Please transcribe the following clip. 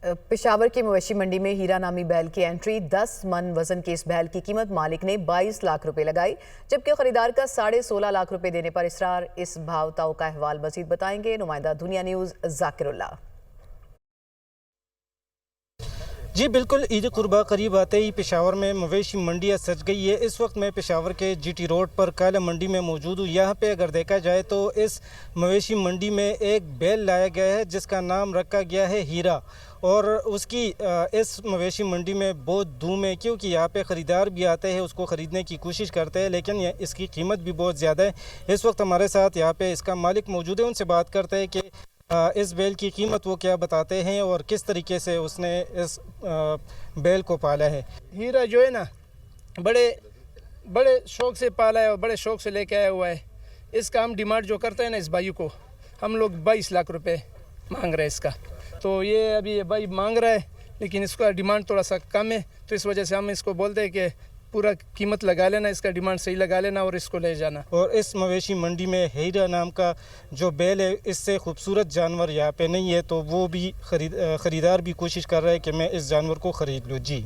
पेशावर की मवेशी मंडी में हीरा नामी बैल की एंट्री। 10 मन वजन के इस बैल की कीमत मालिक ने 22 लाख रुपए लगाई, जबकि खरीदार का 16.5 लाख रुपए देने पर इसरार। इस भाव ताऊ का अहवाल मजीद बताएंगे नुमाइंदा दुनिया न्यूज़ जाकिरुल्लाह। जी बिल्कुल, ईद कुर्बा करीब आते ही पेशावर में मवेशी मंडियाँ सज गई है। इस वक्त मैं पेशावर के जीटी रोड पर काला मंडी में मौजूद हूँ। यहाँ पे अगर देखा जाए तो इस मवेशी मंडी में एक बैल लाया गया है जिसका नाम रखा गया है हीरा, और उसकी इस मवेशी मंडी में बहुत धूम है, क्योंकि यहाँ पे ख़रीदार भी आते हैं, उसको ख़रीदने की कोशिश करते हैं, लेकिन इसकी कीमत भी बहुत ज़्यादा है। इस वक्त हमारे साथ यहाँ पे इसका मालिक मौजूद है, उनसे बात करते हैं कि इस बैल की कीमत वो क्या बताते हैं और किस तरीके से उसने इस बैल को पाला है। हीरा जो है ना, बड़े शौक़ से पाला है और बड़े शौक़ से लेके आया हुआ है। इसका हम डिमांड जो करते हैं ना, इस भाई को हम लोग 22 लाख रुपए मांग रहे हैं इसका। तो ये अभी ये भाई मांग रहा है, लेकिन इसका डिमांड थोड़ा सा कम है, तो इस वजह से हम इसको बोलते हैं कि पूरा कीमत लगा लेना, इसका डिमांड सही लगा लेना और इसको ले जाना। और इस मवेशी मंडी में हीरा नाम का जो बैल है, इससे खूबसूरत जानवर यहाँ पे नहीं है, तो वो भी ख़रीदार भी कोशिश कर रहा है कि मैं इस जानवर को ख़रीद लूँ। जी।